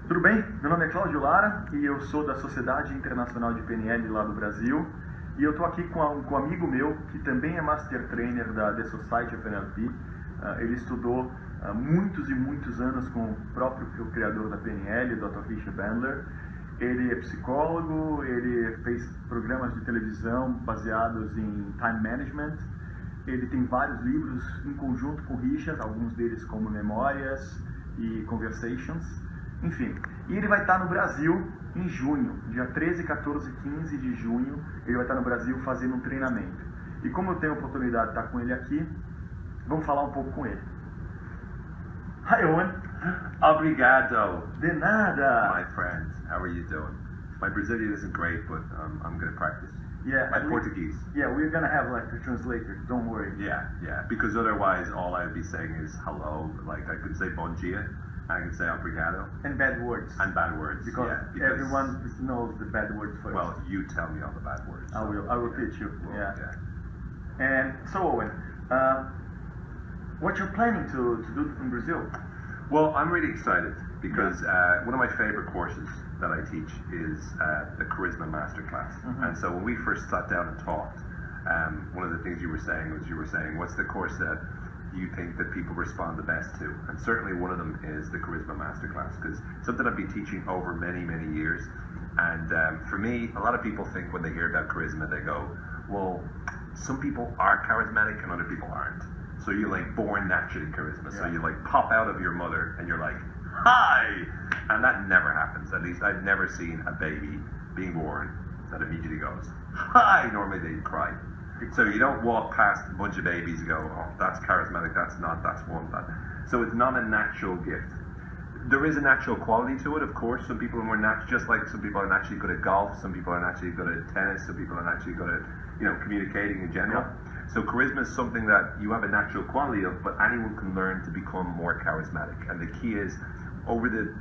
Tudo bem? Meu nome é Claudio Lara e eu sou da Sociedade Internacional de PNL lá do Brasil. E eu estou aqui com um amigo meu que também é Master Trainer da The Society of NLP. Ele estudou muitos e muitos anos com o próprio criador da PNL, Dr. Richard Bandler. Ele é psicólogo, ele fez programas de televisão baseados em time management. Ele tem vários livros em conjunto com o Richard, alguns deles como Memórias e Conversations. Enfim, e ele vai estar no Brasil em junho, dia 13, 14 e 15 de junho, ele vai estar no Brasil fazendo um treinamento. E como eu tenho a oportunidade de estar com ele aqui, vamos falar um pouco com ele. Hi, Owen. Obrigado. De nada. My friend, how are you doing? My Brazilian isn't great, but I'm going to practice. Yeah, My Portuguese. Yeah, we're going to have like a translator, don't worry. Yeah, because otherwise all I'd be saying is hello, like I could say bom dia, I can say obrigado. And bad words. And bad words, because everyone knows the bad words first. Well, you tell me all the bad words. I will teach you, yeah. And so Owen, what you're planning to do in Brazil? Well, I'm really excited because one of my favorite courses that I teach is the Charisma Masterclass. And so when we first sat down and talked, one of the things you were saying was what's the course that you think that people respond the best to? And certainly one of them is the Charisma Masterclass, because it's something I've been teaching over many, many years. And for me, a lot of people think when they hear about charisma, they go, well, some people are charismatic and other people aren't. So you're like born naturally charisma. So you like pop out of your mother and you're like, hi! And that never happens. At least I've never seen a baby being born that immediately goes, hi! Normally they cry. So you don't walk past a bunch of babies and go, oh, that's charismatic, that's not, that's one. That. So it's not a natural gift. There is a natural quality to it, of course. Some people are more natural, just like some people are naturally good at golf, some people are naturally good at tennis, some people are naturally good at, communicating in general. So charisma is something that you have a natural quality of, but anyone can learn to become more charismatic. And the key is, over the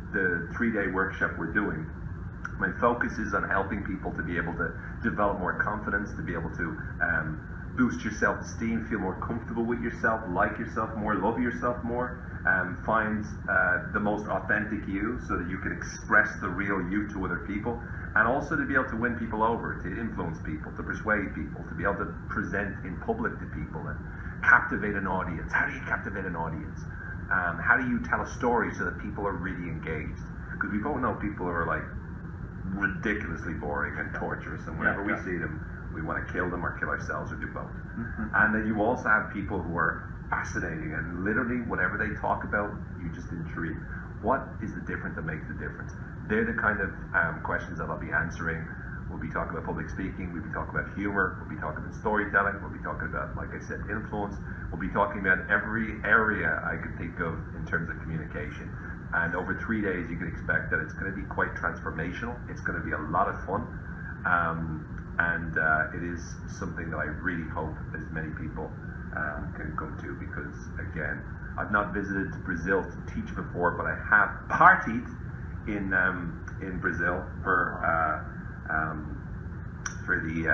3-day workshop we're doing, my focus is on helping people to be able to develop more confidence, to be able to boost your self-esteem, feel more comfortable with yourself, like yourself more, love yourself more, find the most authentic you so that you can express the real you to other people, and also to be able to win people over, to influence people, to persuade people, to be able to present in public to people and captivate an audience. How do you captivate an audience? How do you tell a story so that people are really engaged? Because we both know people who are like ridiculously boring and torturous, and whenever we see them, we want to kill them or kill ourselves or do both. And then you also have people who are fascinating, and literally whatever they talk about, you just intrigue. What is the difference that makes the difference? They're the kind of questions that I'll be answering. We'll be talking about public speaking, we'll be talking about humor, we'll be talking about storytelling, we'll be talking about, like I said, influence. We'll be talking about every area I could think of in terms of communication. And over 3 days, you can expect that it's going to be quite transformational. It's going to be a lot of fun. And it is something that I really hope as many people can come to, because, again, I've not visited Brazil to teach before, but I have partied in Brazil for the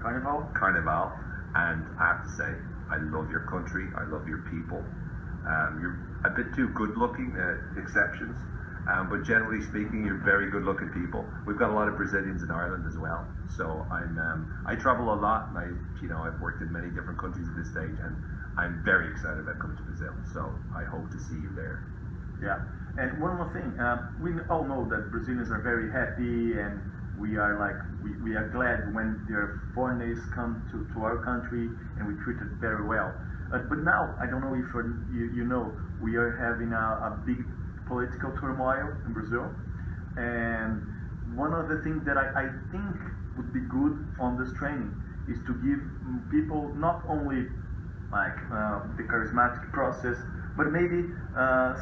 Carnival. And I have to say, I love your country, I love your people. You're a bit too good looking, exceptions, but generally speaking, you're very good looking people. We've got a lot of Brazilians in Ireland as well. So I travel a lot, and I've worked in many different countries at this stage, and I'm very excited about coming to Brazil. So I hope to see you there. Yeah, and one more thing, we all know that Brazilians are very happy, and we are glad when their foreigners come to our country, and we treat it very well. But now, I don't know if you know, we are having a big political turmoil in Brazil. And one of the things that I think would be good on this training is to give people not only like the charismatic process, but maybe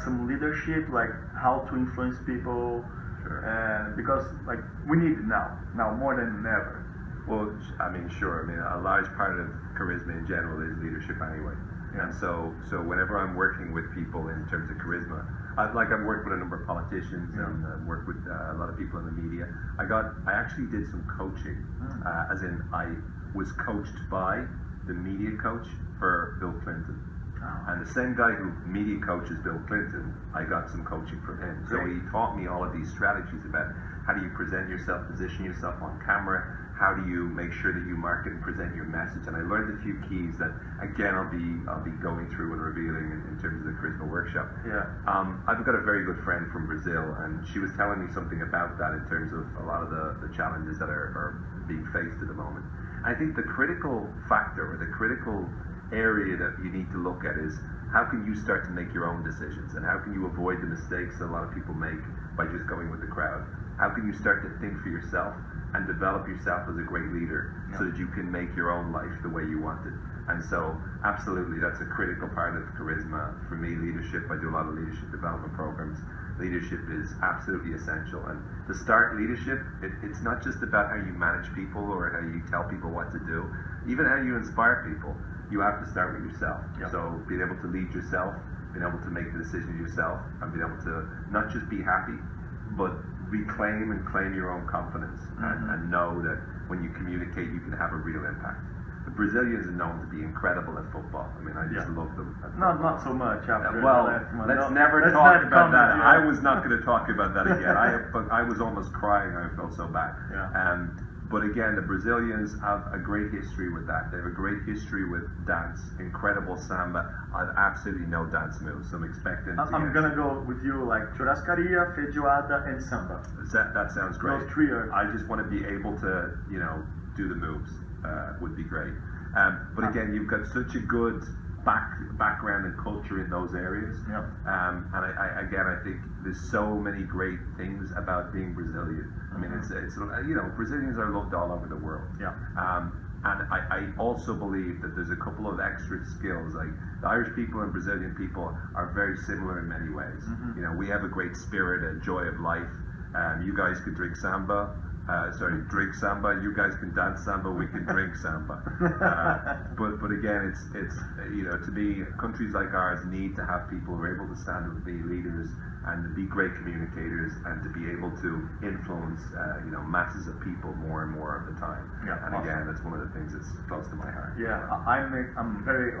some leadership, like how to influence people. Sure. Because like we need it now more than ever. Well, I mean, sure. I mean, a large part of charisma in general is leadership anyway. Yeah. And so whenever I'm working with people in terms of charisma, I've worked with a number of politicians and worked with a lot of people in the media. I actually did some coaching, as in I was coached by the media coach for Bill Clinton. And the same guy who media coaches Bill Clinton, I got some coaching from him. So he taught me all of these strategies about how do you present yourself, position yourself on camera, how do you make sure that you market and present your message. And I learned a few keys that, again, I'll be going through and revealing in terms of the Charisma Workshop. I've got a very good friend from Brazil, and she was telling me something about that in terms of a lot of the challenges that are being faced at the moment. I think the critical factor, or the critical area that you need to look at, is how can you start to make your own decisions, and how can you avoid the mistakes that a lot of people make by just going with the crowd. How can you start to think for yourself and develop yourself as a great leader so that you can make your own life the way you want it. And so absolutely, that's a critical part of charisma. For me, leadership, I do a lot of leadership development programs. Leadership is absolutely essential. And to start leadership, it's not just about how you manage people or how you tell people what to do, even how you inspire people. You have to start with yourself. So being able to lead yourself, being able to make the decisions yourself, and being able to not just be happy, but reclaim and claim your own confidence, and know that when you communicate, you can have a real impact. The Brazilians are known to be incredible at football. I mean, I just love them. Not so much after well, the last one. Let's never talk about that. I was not going to talk about that again. I was almost crying. I felt so bad. But again, the Brazilians have a great history with that. They have a great history with dance, incredible samba. I have absolutely no dance moves, so I'm expecting I'm going to go with you like churrascaria, feijoada, and samba. That sounds great. Those three are... I just want to be able to, do the moves. Would be great. But again, you've got such a good background and culture in those areas. And I think there's so many great things about being Brazilian. I mean, it's Brazilians are loved all over the world. And I also believe that there's a couple of extra skills. Like the Irish people and Brazilian people are very similar in many ways. We have a great spirit, a joy of life. You guys could drink samba. Drink samba. You guys can dance samba. We can drink samba. But again, it's to me, countries like ours need to have people who are able to stand up and be leaders and to be great communicators and to be able to influence masses of people more and more of the time. And again, that's one of the things that's close to my heart. I'm very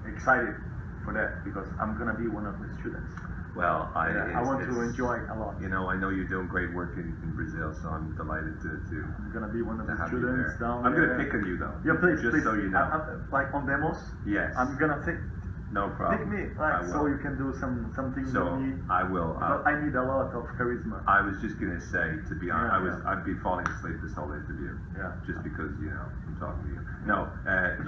excited for that because I'm gonna be one of the students. Well, I want to enjoy a lot. I know you're doing great work in Brazil, so I'm delighted to I'm going to be one of the students down there. I'm going to pick on you, though. Yeah, please. So you know. Like on demos? Yes. I'm going to think. No problem. Pick me, so you can do something so you need. I will. But I need a lot of charisma. I was just going to say, to be honest, I've been falling asleep this whole interview. Just because, I'm talking to you. No,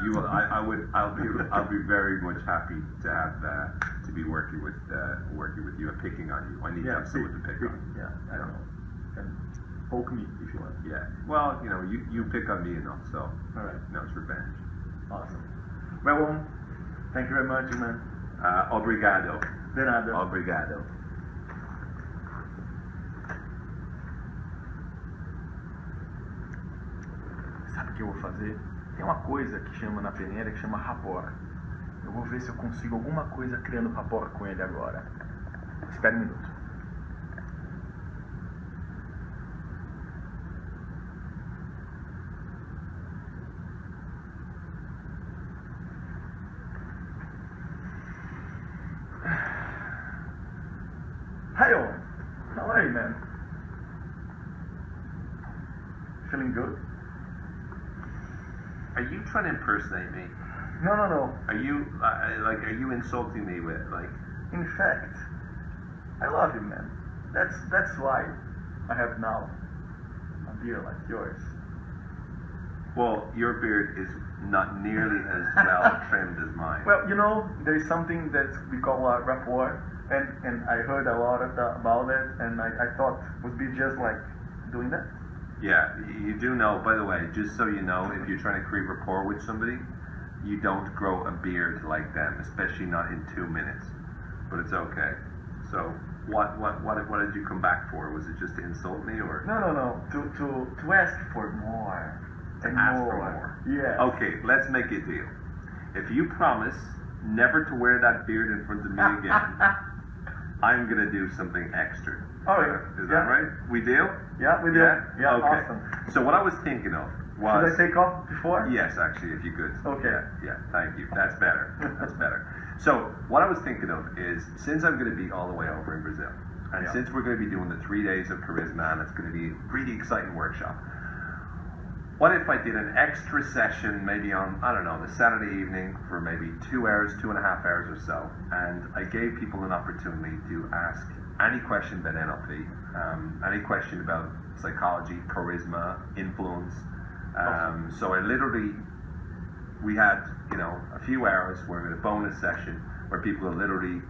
you will. I'll be very much happy to have to be working with you and picking on you. I need to have someone to pick on. I don't know. And poke me if you want. Well, you pick on me enough, so. All right. No, it's revenge. Awesome. Well, thank you very much, man. Obrigado. De nada. Obrigado. Sabe o que eu vou fazer? Tem uma coisa que chama na peneira que chama rapport. Eu vou ver se eu consigo alguma coisa criando rapport com ele agora. Espera um minuto. Hi Owen, how are you, man? Feeling good? Are you trying to impersonate me? No. Are you insulting me with In fact, I love you, man. That's why I have now a beard like yours. Well, your beard is not nearly as well trimmed as mine. Well, there is something that we call rapport, and I heard a lot about it, and I thought it would be just like doing that. Yeah, you do know, by the way, just so you know, if you're trying to create rapport with somebody, you don't grow a beard like them, especially not in 2 minutes. But it's okay. So, what did you come back for? Was it just to insult me, or? No. To ask for more. Ask for more. Yeah. Okay, let's make a deal. If you promise never to wear that beard in front of me again, I'm gonna do something extra. Oh yeah. Is that right? We deal? Yeah, we do. Yeah, okay. Awesome. So what I was thinking of was... Should I take off before? Yes, actually, if you could. Okay. Yeah, thank you. That's better. That's better. So, what I was thinking of is, since I'm going to be all the way over in Brazil, and since we're going to be doing the 3 days of Charisma, and it's going to be a really exciting workshop, what if I did an extra session maybe on, I don't know, the Saturday evening for maybe 2 hours, 2.5 hours or so, and I gave people an opportunity to ask any question about NLP, any question about psychology, charisma, influence. So I literally, we had, a few hours where we had a bonus session where people will literally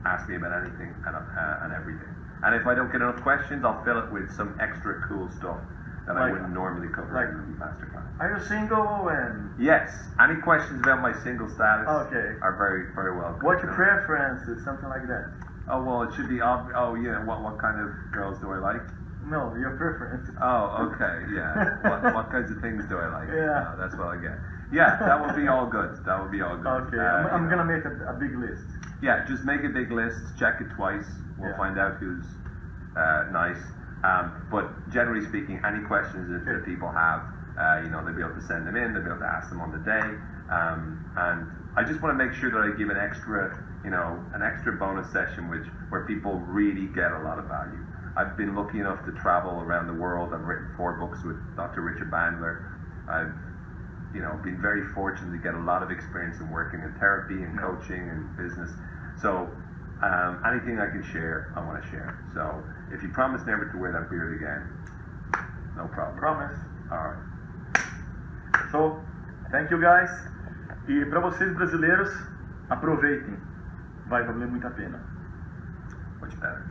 ask me about anything and everything. And if I don't get enough questions, I'll fill it with some extra cool stuff that I wouldn't normally cover in the masterclass. Are you single, Owen? Yes. Any questions about my single status are very, very welcome. What's your preferences? Something like that. Oh, well, it should be, what kind of girls do I like? No, your preferences. Oh, okay, yeah. what kinds of things do I like? Yeah. That's what I get. Yeah, that would be all good. That would be all good. Okay, I'm going to make a big list. Yeah, just make a big list, check it twice. We'll find out who's nice. But generally speaking, any questions that people have, they'll be able to send them in, they'll be able to ask them on the day. And I just want to make sure that I give an extra bonus session where people really get a lot of value. I've been lucky enough to travel around the world. I've written 4 books with Dr. Richard Bandler. I've been very fortunate to get a lot of experience in working in therapy and coaching and business. So anything I can share, I want to share. So if you promise never to wear that beard again, no problem. Promise. All right. So, thank you guys. E para vocês brasileiros, aproveitem. Vai valer muito a pena. Much better.